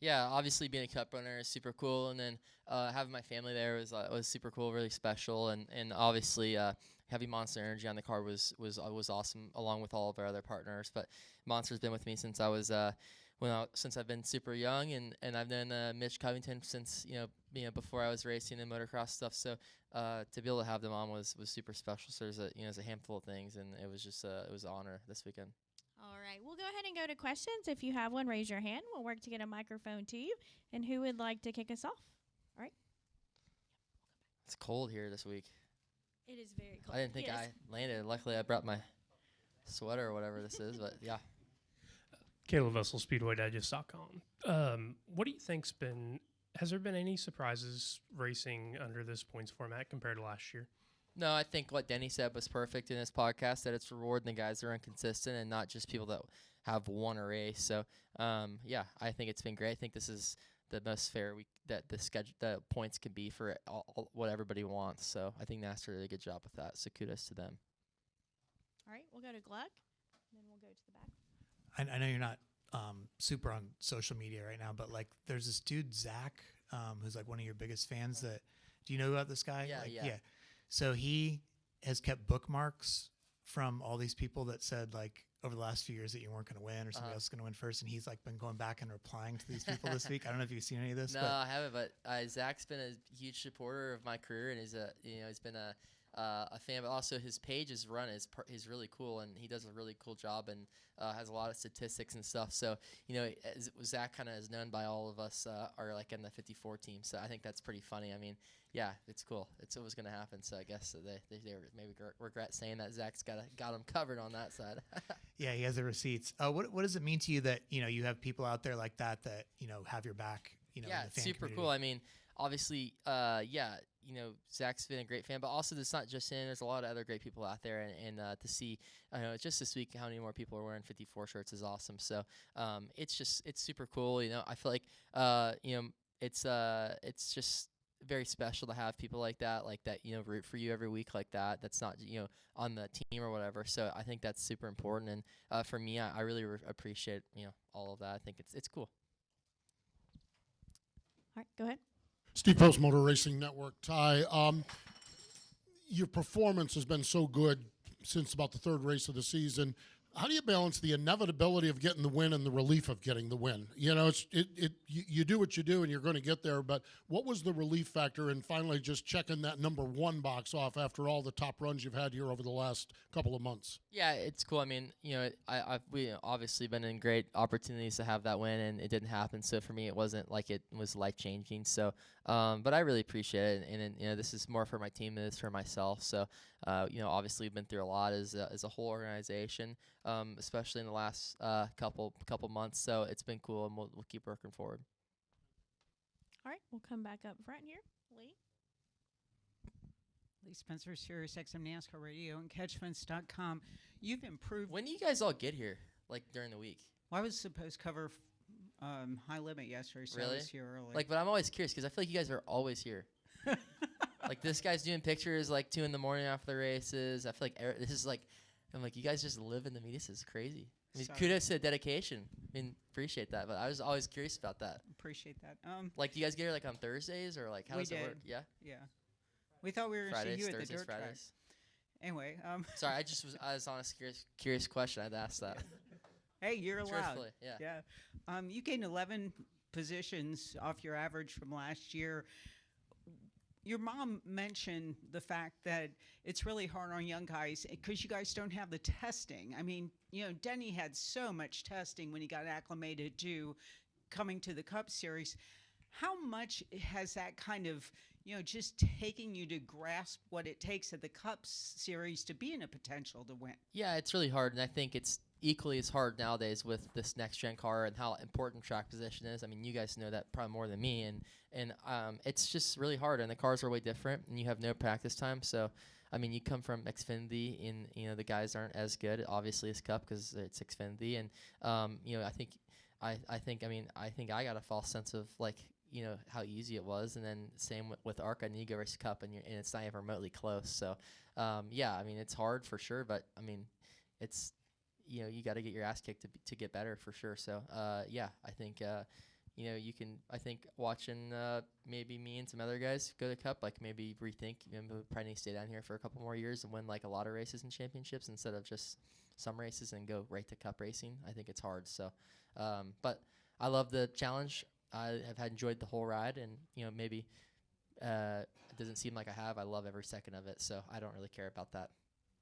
Yeah, obviously being a cup runner is super cool, and then having my family there was super cool, really special, and obviously having Monster Energy on the car was awesome, along with all of our other partners. But Monster's been with me since I was since I've been super young, and I've known Mitch Covington since before I was racing and motocross stuff. So to be able to have them on was super special. So there's a handful of things, and it was just it was an honor this weekend. All right, we'll go ahead and go to questions. If you have one, raise your hand. We'll work to get a microphone to you. And who would like to kick us off? All right. It's cold here this week. It is very cold. I didn't think I landed. Luckily, I brought my sweater or whatever this is, but yeah. Caleb Vessel, SpeedwayDigest.com. What do you think's has there been any surprises racing under this points format compared to last year? No, I think what Denny said was perfect in his podcast, that it's rewarding the guys that are inconsistent and not just people that have won a race. So, yeah, I think it's been great. I think this is the most fair that the points can be for what everybody wants. So I think NASCAR did a really good job with that. So kudos to them. All right, we'll go to Gluck, and then we'll go to the back. I know you're not super on social media right now, but like there's this dude Zach who's like one of your biggest fans. Do you know about this guy? Yeah. So he has kept bookmarks from all these people that said like over the last few years that you weren't going to win or somebody else is going to win first, and he's like been going back and replying to these people this week. I don't know if you've seen any of this. No, I haven't. But Zach's been a huge supporter of my career, and he's been a fan. But also his page is really cool, and he does a really cool job and has a lot of statistics and stuff. So Zach kind of is known by all of us are like in the 54 team. So I think that's pretty funny. I mean, yeah, it's cool. It was going to happen. So I guess they maybe regret saying that Zach's got him covered on that side. Yeah, he has the receipts. What does it mean to you that you have people out there like that have your back? Yeah, in the fan it's super community? cool. I mean, obviously, Zach's been a great fan, but also it's not just him. There's a lot of other great people out there, and to see, just this week how many more people are wearing 54 shirts is awesome. So it's super cool. I feel like it's just very special to have people like that root for you every week like that. That's not on the team or whatever. So I think that's super important, and for me, I really appreciate all of that. I think it's cool. All right, go ahead. Steve Post, Motor Racing Network. Ty, your performance has been so good since about the third race of the season. How do you balance the inevitability of getting the win and the relief of getting the win? You do what you do and you're going to get there, but what was the relief factor in finally just checking that number one box off after all the top runs you've had here over the last couple of months? Yeah, it's cool. I mean, we obviously been in great opportunities to have that win, and it didn't happen. So for me, it wasn't like it was life-changing. So, but I really appreciate it, and this is more for my team than it is for myself. So, obviously we've been through a lot as a whole organization, especially in the last couple months. So it's been cool, and we'll keep working forward. All right, we'll come back up front here. Lee? Lee Spencer, Sirius XM NASCAR Radio and Catchfence.com. You've improved. When do you guys all get here? Like during the week? Well, I was supposed to cover High Limit yesterday, so really? I was here early. But I'm always curious because I feel like you guys are always here. Like this guy's doing pictures like 2 a.m. after the races. I feel like this is like, I'm like, you guys just live in the media. This is crazy. I mean, kudos to the dedication. I mean, appreciate that. But I was always curious about that. Appreciate that. Like, do you guys get here like on Thursdays or like how does it work? Yeah. Yeah. We thought we were going to see you at Thursdays, the dirt Fridays. track. Anyway. Sorry, I was on a curious question. I'd ask that. Hey, you're allowed. Truthfully, yeah. Yeah. You gained 11 positions off your average from last year. Your mom mentioned the fact that it's really hard on young guys because you guys don't have the testing. I mean, Denny had so much testing when he got acclimated to coming to the Cup Series. How much has that kind of, just taking you to grasp what it takes at the Cup Series to be in a potential to win? Yeah, it's really hard, and I think it's equally as hard nowadays with this next-gen car and how important track position is. I mean, you guys know that probably more than me, and it's just really hard, and the cars are way different, and you have no practice time. So, I mean, you come from Xfinity, and the guys aren't as good, obviously, as Cup because it's Xfinity, and I think I got a false sense of like how easy it was, and then same with ARCA, and you go race Cup, and it's not even remotely close. So, yeah, I mean, it's hard for sure, but I mean, it's you got to get your ass kicked to get better for sure. So, yeah, I think you can, I think, watching maybe me and some other guys go to Cup, like maybe rethink. We probably need to stay down here for a couple more years and win like a lot of races and championships instead of just some races and go right to Cup racing. I think it's hard. So, but I love the challenge. I have enjoyed the whole ride, and maybe it doesn't seem like I have. I love every second of it, so I don't really care about that.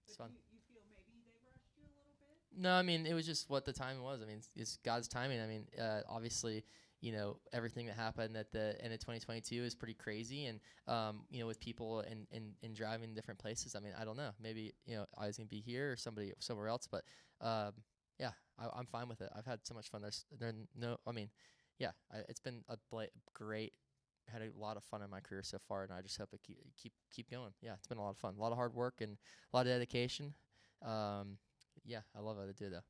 It's fun. You feel maybe they rushed you a little bit? No, I mean, it was just what the timing was. I mean, it's God's timing. I mean, obviously, everything that happened at the end of 2022 is pretty crazy. And, with people and driving different places, I mean, I don't know. Maybe, I was going to be here or somewhere else. But, yeah, I'm fine with it. I've had so much fun. It's been a great, had a lot of fun in my career so far. And I just hope it keep going. Yeah, it's been a lot of fun. A lot of hard work and a lot of dedication. Yeah, I love what I do, though.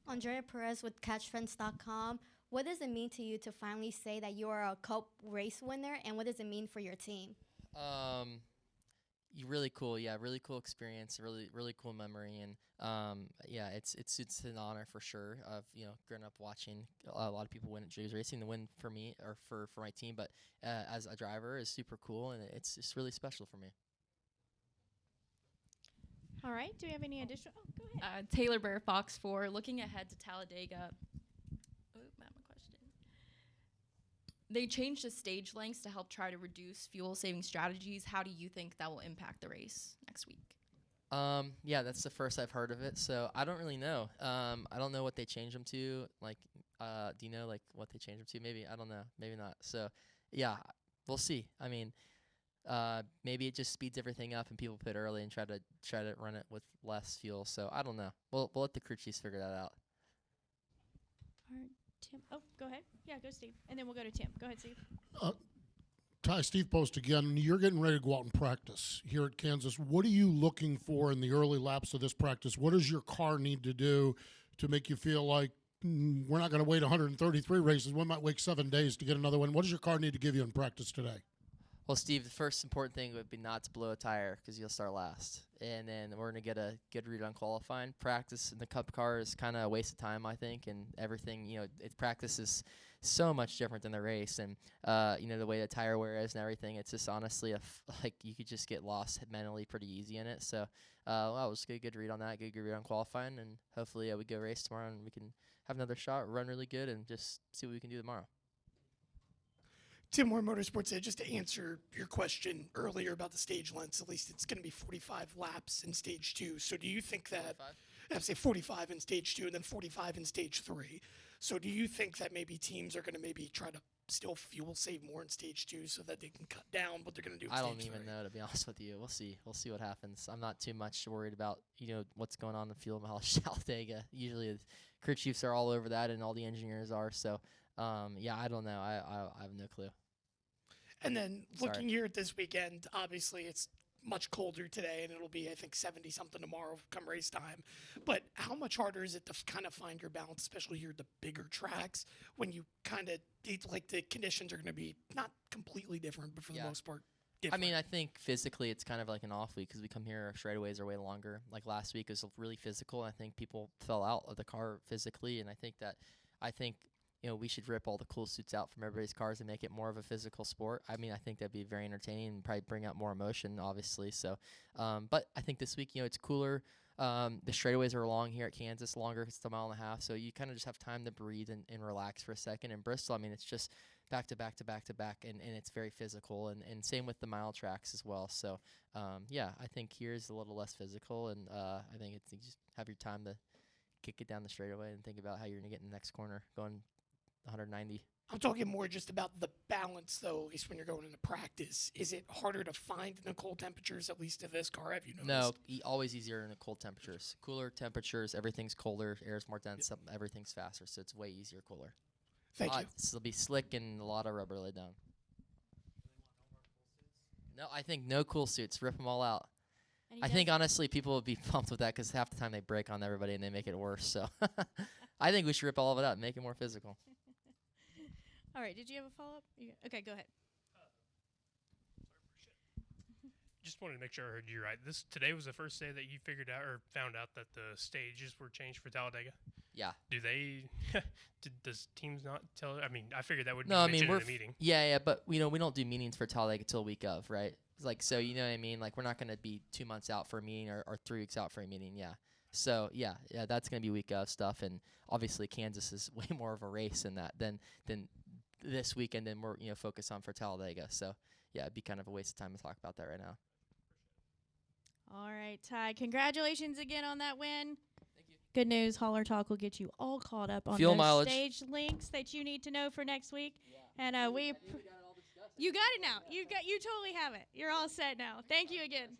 Andrea Perez with CatchFence.com. What does it mean to you to finally say that you are a Cup race winner, and what does it mean for your team? Really cool. Yeah, really cool experience. Really, really cool memory, and yeah, it's an honor for sure. Of growing up watching a lot of people win at Gibbs Racing. The win for me or for my team, but as a driver is super cool, and it's just really special for me. All right. Do we have any additional? Oh, go ahead. Taylor Bear Fox 4, looking ahead to Talladega. Oh, I have a question. They changed the stage lengths to help try to reduce fuel-saving strategies. How do you think that will impact the race next week? Yeah, that's the first I've heard of it, so I don't really know. I don't know what they changed them to. Like, do you know like what they changed them to? Maybe, I don't know. Maybe not. So, yeah, we'll see. I mean, maybe it just speeds everything up and people pit early and try to run it with less fuel. So I don't know. We'll let the crew chiefs figure that out. All right, Tim. Oh, go ahead. Yeah, go Steve, and then we'll go to Tim. Go ahead, Steve. Ty, Steve Post again. You're getting ready to go out and practice here at Kansas. What are you looking for in the early laps of this practice? What does your car need to do to make you feel like we're not going to wait 133 races? We might wait 7 days to get another one. What does your car need to give you in practice today? Well, Steve, the first important thing would be not to blow a tire because you'll start last. And then we're going to get a good read on qualifying. Practice in the Cup car is kind of a waste of time, I think, and everything, practice is so much different than the race. And, the way the tire wear is and everything, it's just honestly, you could just get lost mentally pretty easy in it. So, we'll just get a good read on that, get a good read on qualifying, and hopefully we go race tomorrow and we can have another shot, run really good, and just see what we can do tomorrow. Tim Moore, Motorsports Edge, just to answer your question earlier about the stage lengths, at least it's going to be 45 laps in stage 2. So do you think that, I'd say 45 in stage 2 and then 45 in stage 3. So do you think that maybe teams are going to maybe try to still fuel save more in stage 2 so that they can cut down what they're going to do in I stage don't even 3? know, to be honest with you. We'll see. We'll see what happens. I'm not too much worried about, what's going on in fuel mileage Talladega. Usually the crew chiefs are all over that and all the engineers are. So, yeah, I don't know. I have no clue. And then looking here at this weekend, obviously it's much colder today, and it'll be, I think, 70-something tomorrow come race time. But how much harder is it to kind of find your balance, especially here at the bigger tracks, when you kind of, like the conditions are going to be not completely different, but for the most part, different? I mean, I think physically it's kind of like an off week because we come here, our straightaways are way longer. Like last week was really physical. I think people fell out of the car physically, and I think we should rip all the cool suits out from everybody's cars and make it more of a physical sport. I mean, I think that'd be very entertaining and probably bring out more emotion, obviously. So, but I think this week, it's cooler. The straightaways are long here at Kansas, longer. It's a mile and a half. So you kind of just have time to breathe and relax for a second. In Bristol, I mean, it's just back to back to back to back, and it's very physical. And same with the mile tracks as well. So, yeah, I think here is a little less physical, and I think you just have your time to kick it down the straightaway and think about how you're going to get in the next corner going 190. I'm talking more just about the balance, though, at least when you're going into practice. Is it harder to find in the cold temperatures, at least to this car? Have you noticed? No, always easier in the cold temperatures. Cooler temperatures, everything's colder, air's more dense, everything's faster, so it's way easier cooler. Thank you. It'll be slick and a lot of rubber laid down. No, I think no cool suits. Rip them all out. I think, honestly, people would be pumped with that because half the time they break on everybody and they make it worse. So I think we should rip all of it out and make it more physical. All right. Did you have a follow-up? Okay, go ahead. Just wanted to make sure I heard you right. Today was the first day that you figured out or found out that the stages were changed for Talladega? Yeah. Do they? Does teams not tell? I mean, I figured that would No, I be mean mentioned we're in the meeting. yeah, but we don't do meetings for Talladega till week of, right? It's like, so you know what I mean? Like we're not going to be 2 months out for a meeting or 3 weeks out for a meeting. Yeah. So yeah, that's going to be week of stuff, and obviously Kansas is way more of a race in that than this weekend, and we're focused on for Talladega. So yeah, it'd be kind of a waste of time to talk about that right now. All right, Ty. Congratulations again on that win. Thank you. Good news. Hauler Talk will get you all caught up on Fuel those mileage. stage links that you need to know for next week. Yeah. And you got it now. You totally have it. You're all set now. Thank you again.